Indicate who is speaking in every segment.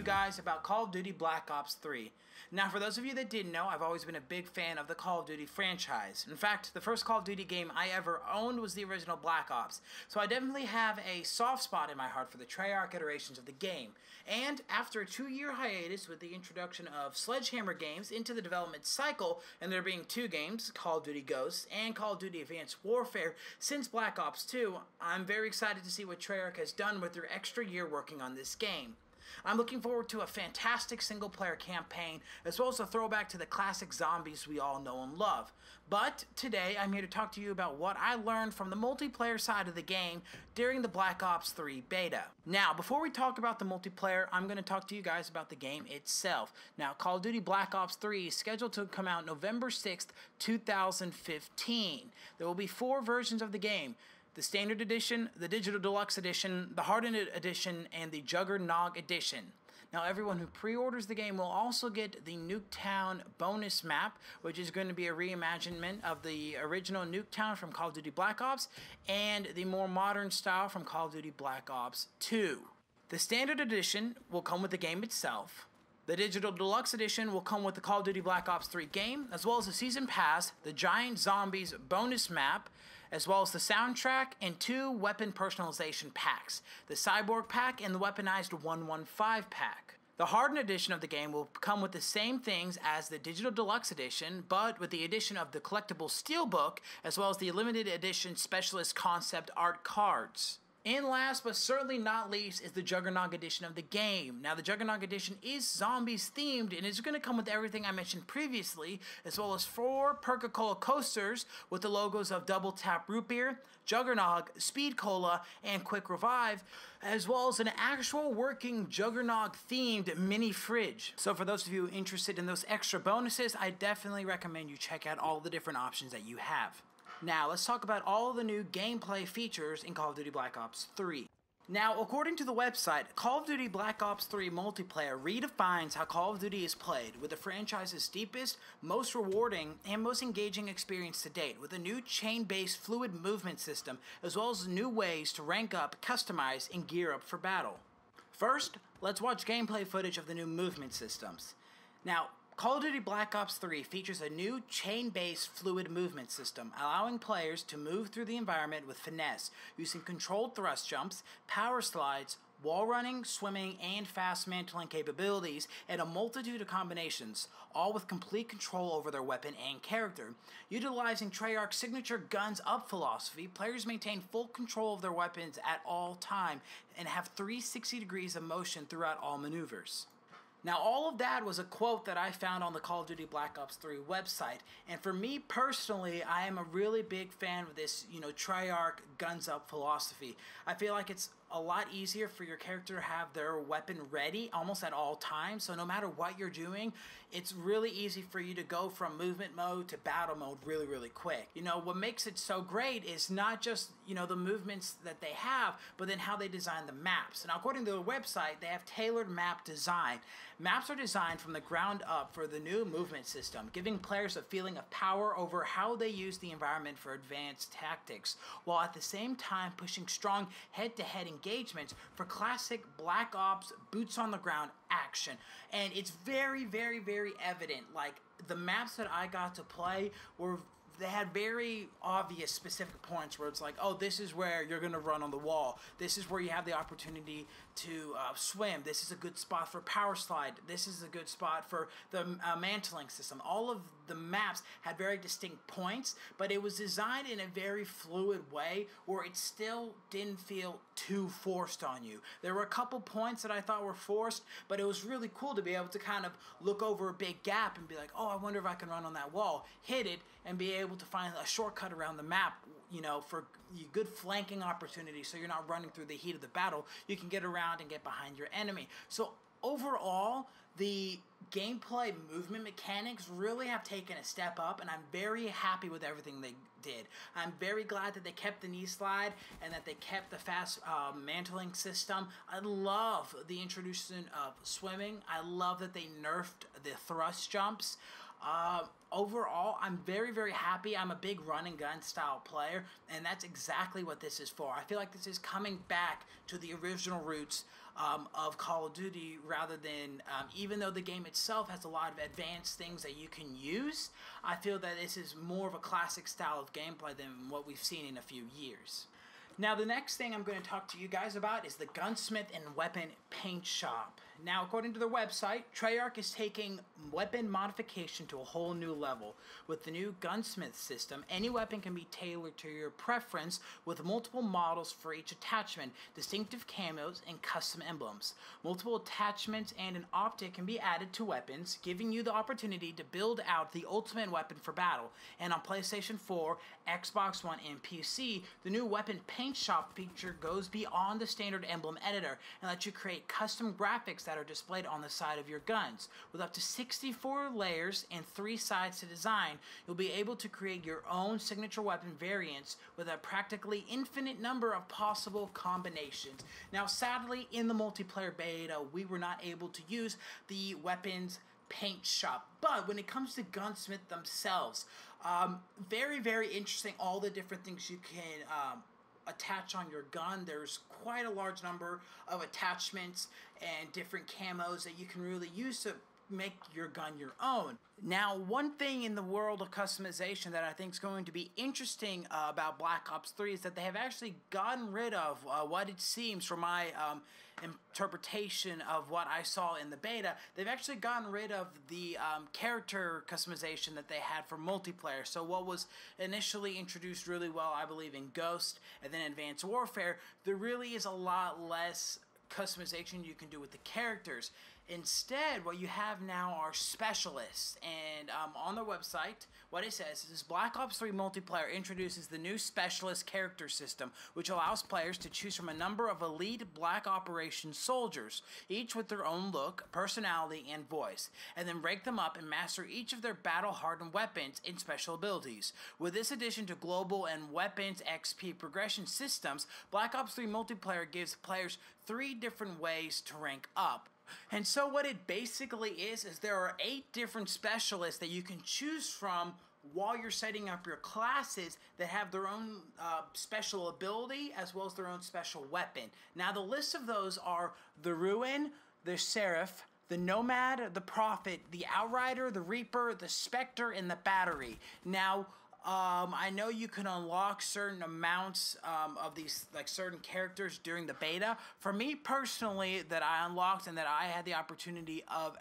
Speaker 1: you guys about Call of Duty Black Ops 3. Now, for those of you that didn't know, I've always been a big fan of the Call of Duty franchise. In fact, the first Call of Duty game I ever owned was the original Black Ops, so I definitely have a soft spot in my heart for the Treyarch iterations of the game. And after a 2-year hiatus with the introduction of Sledgehammer Games into the development cycle, and there being 2 games, Call of Duty Ghosts and Call of Duty Advanced Warfare, since Black Ops 2, I'm very excited to see what Treyarch has done with their extra year working on this game. I'm looking forward to a fantastic single-player campaign, as well as a throwback to the classic zombies we all know and love. But today, I'm here to talk to you about what I learned from the multiplayer side of the game during the Black Ops 3 beta. Now, before we talk about the multiplayer, I'm going to talk to you guys about the game itself. Now, Call of Duty Black Ops 3 is scheduled to come out November 6th, 2015. There will be 4 versions of the game: the Standard Edition, the Digital Deluxe Edition, the Hardened Edition, and the Juggernog Edition. Now, everyone who pre-orders the game will also get the Nuketown bonus map, which is going to be a reimaginement of the original Nuketown from Call of Duty Black Ops, and the more modern style from Call of Duty Black Ops 2. The Standard Edition will come with the game itself. The Digital Deluxe Edition will come with the Call of Duty Black Ops 3 game, as well as the Season Pass, the Giant Zombies bonus map, as well as the soundtrack and 2 weapon personalization packs, the Cyborg pack and the weaponized 115 pack. The Hardened Edition of the game will come with the same things as the Digital Deluxe Edition, but with the addition of the collectible Steelbook, as well as the limited edition Specialist Concept Art cards. And last but certainly not least is the Juggernog Edition of the game. Now, the Juggernog Edition is zombies themed and is going to come with everything I mentioned previously, as well as 4 Perca-Cola coasters with the logos of Double Tap Root Beer, Juggernog, Speed Cola, and Quick Revive, as well as an actual working Juggernog themed mini fridge. So for those of you interested in those extra bonuses, I definitely recommend you check out all the different options that you have. Now, let's talk about all the new gameplay features in Call of Duty Black Ops 3. Now, according to the website, Call of Duty Black Ops 3 multiplayer redefines how Call of Duty is played with the franchise's deepest, most rewarding, and most engaging experience to date, with a new chain-based fluid movement system, as well as new ways to rank up, customize, and gear up for battle. First, let's watch gameplay footage of the new movement systems. Now, Call of Duty Black Ops 3 features a new chain-based fluid movement system, allowing players to move through the environment with finesse, using controlled thrust jumps, power slides, wall running, swimming, and fast mantling capabilities, and a multitude of combinations, all with complete control over their weapon and character. Utilizing Treyarch's signature guns up philosophy, players maintain full control of their weapons at all time and have 360 degrees of motion throughout all maneuvers. Now, all of that was a quote that I found on the Call of Duty Black Ops 3 website, and for me personally, I am a really big fan of this, Treyarch guns up philosophy. I feel like it's a lot easier for your character to have their weapon ready almost at all times, so no matter what you're doing, it's really easy for you to go from movement mode to battle mode really, really quick. What makes it so great is not just, the movements that they have, but then how they design the maps. Now, according to the website, they have tailored map design. Maps are designed from the ground up for the new movement system, giving players a feeling of power over how they use the environment for advanced tactics, while at the same time pushing strong head-to-head engagements for classic Black Ops boots on the ground action. And it's very, very, very evident. Like, the maps that I got to play they had very obvious specific points where it's like, oh, this is where you're going to run on the wall. This is where you have the opportunity to swim. This is a good spot for power slide. This is a good spot for the mantling system. All of the maps had very distinct points, but it was designed in a very fluid way where it still didn't feel too forced on you. There were a couple points that I thought were forced, but it was really cool to be able to kind of look over a big gap and be like, oh, I wonder if I can run on that wall, hit it, and be able to find a shortcut around the map, for good flanking opportunities, so you're not running through the heat of the battle. You can get around and get behind your enemy. So overall, the gameplay movement mechanics really have taken a step up, and I'm very happy with everything they did. I'm very glad that they kept the knee slide and that they kept the fast mantling system. I love the introduction of swimming. I love that they nerfed the thrust jumps. Overall, I'm very, very happy. I'm a big run and gun style player, and that's exactly what this is for. I feel like this is coming back to the original roots of Call of Duty rather than, even though the game itself has a lot of advanced things that you can use, I feel that this is more of a classic style of gameplay than what we've seen in a few years. Now, the next thing I'm going to talk to you guys about is the Gunsmith and Weapon Paint Shop. Now, according to their website, Treyarch is taking weapon modification to a whole new level. With the new Gunsmith system, any weapon can be tailored to your preference with multiple models for each attachment, distinctive camos, and custom emblems. Multiple attachments and an optic can be added to weapons, giving you the opportunity to build out the ultimate weapon for battle. And on PlayStation 4, Xbox One, and PC, the new Weapon Paint Shop feature goes beyond the standard emblem editor and lets you create custom graphics that are displayed on the side of your guns. With up to 64 layers and 3 sides to design, you'll be able to create your own signature weapon variants with a practically infinite number of possible combinations. Now, sadly, in the multiplayer beta, we were not able to use the weapons paint shop, but when it comes to Gunsmith themselves, very, very interesting, all the different things you can attach on your gun. There's quite a large number of attachments and different camos that you can really use to make your gun your own. Now, one thing in the world of customization that I think is going to be interesting about Black Ops 3 is that they have actually gotten rid of what it seems from my interpretation of what I saw in the beta. They've actually gotten rid of the character customization that they had for multiplayer. So what was initially introduced really well, I believe, in Ghost and then Advanced Warfare, there really is a lot less customization you can do with the characters. Instead, what you have now are specialists, and on their website, what it says is Black Ops 3 Multiplayer introduces the new specialist character system, which allows players to choose from a number of elite Black Operations soldiers, each with their own look, personality, and voice, and then break them up and master each of their battle-hardened weapons and special abilities. With this addition to global and weapons XP progression systems, Black Ops 3 Multiplayer gives players 3 different ways to rank up. And so what it basically is there are 8 different specialists that you can choose from while you're setting up your classes that have their own special ability as well as their own special weapon. Now, the list of those are the Ruin, the Seraph, the Nomad, the Prophet, the Outrider, the Reaper, the Spectre, and the Battery. Now, I know you can unlock certain amounts of these, like certain characters during the beta. For me personally, that I unlocked and that I had the opportunity of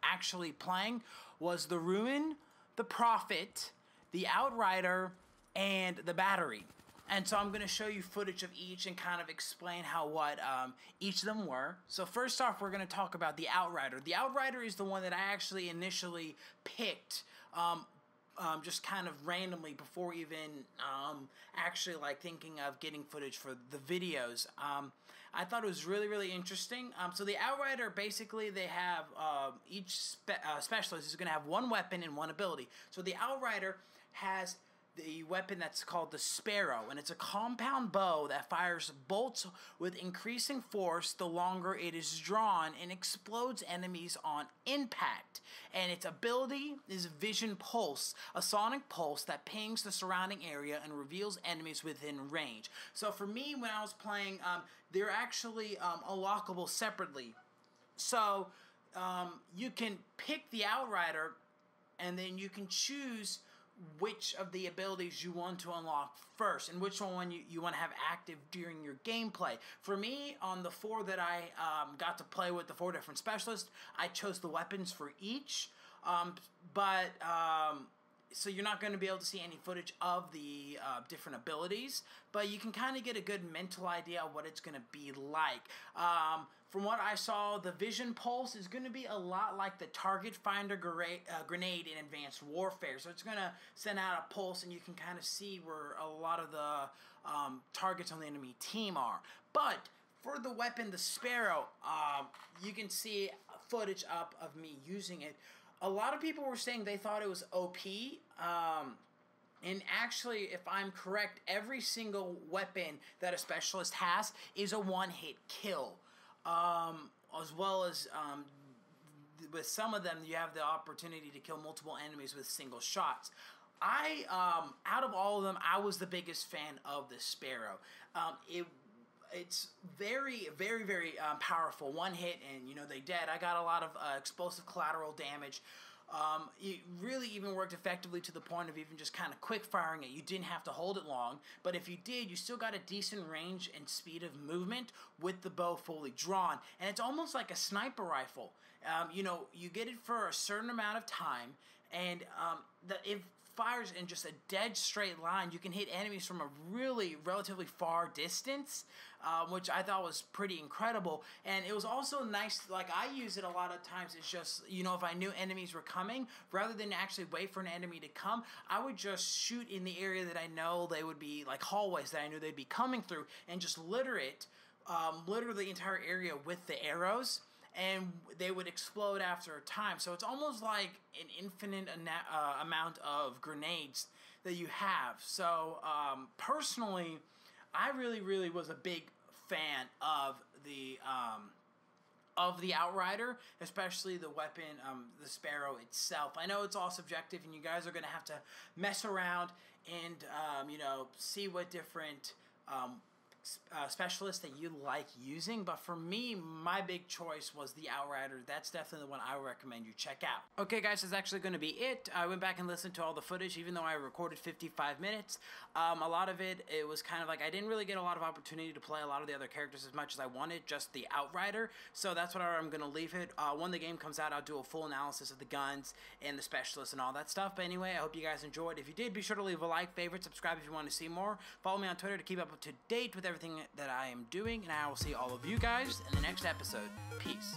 Speaker 1: actually playing was the Ruin, the Prophet, the Outrider, and the Battery. And so I'm going to show you footage of each and kind of explain what each of them were. So first off, we're going to talk about the Outrider. The Outrider is the one that I actually initially picked just kind of randomly before even actually like thinking of getting footage for the videos. I thought it was really, really interesting. So the Outrider, basically they have each specialist is going to have one weapon and one ability. So the Outrider has the weapon that's called the Sparrow, and it's a compound bow that fires bolts with increasing force the longer it is drawn and explodes enemies on impact. And its ability is Vision Pulse, a sonic pulse that pings the surrounding area and reveals enemies within range. So for me, when I was playing, they're actually unlockable separately. So you can pick the Outrider, and then you can choose which of the abilities you want to unlock first and which one you want to have active during your gameplay. For me, on the 4 that I got to play with, the 4 different specialists, I chose the weapons for each, so you're not going to be able to see any footage of the different abilities, but you can kind of get a good mental idea of what it's going to be like. From what I saw, the Vision Pulse is going to be a lot like the Target Finder grenade in Advanced Warfare. So it's going to send out a pulse, and you can kind of see where a lot of the targets on the enemy team are. But for the weapon, the Sparrow, you can see footage up of me using it. A lot of people were saying they thought it was OP, and actually, if I'm correct, every single weapon that a specialist has is a one-hit kill, as well as with some of them, you have the opportunity to kill multiple enemies with single shots. Out of all of them, I was the biggest fan of the Sparrow. It's very, very, very powerful. One hit and, you know, they dead. I got a lot of explosive collateral damage. It really even worked effectively to the point of even just kind of quick firing it. You didn't have to hold it long, but if you did, you still got a decent range and speed of movement with the bow fully drawn. And it's almost like a sniper rifle. You know, you get it for a certain amount of time, and it fires in just a dead straight line. You can hit enemies from a really relatively far distance, which I thought was pretty incredible. And it was also nice, like I use it a lot of times, it's just, you know, if I knew enemies were coming, rather than actually wait for an enemy to come, I would just shoot in the area that I know they would be, like hallways that I knew they'd be coming through, and just litter the entire area with the arrows, and they would explode after a time. So it's almost like an infinite amount of grenades that you have. So personally, I really was a big fan of the Outrider, especially the weapon, the Sparrow itself. I know it's all subjective, and you guys are going to have to mess around and you know, see what different specialist that you like using, but for me, my big choice was the Outrider. That's definitely the one I would recommend you check out. Okay guys, that's actually going to be it. I went back and listened to all the footage, even though I recorded 55 minutes. A lot of it was kind of like, I didn't really get a lot of opportunity to play a lot of the other characters as much as I wanted, just the Outrider, so that's what I'm going to leave it. When the game comes out, I'll do a full analysis of the guns and the specialists and all that stuff, but anyway, I hope you guys enjoyed. If you did, be sure to leave a like, favorite, subscribe if you want to see more. Follow me on Twitter to keep up to date with everything that I am doing, and I will see all of you guys in the next episode. Peace.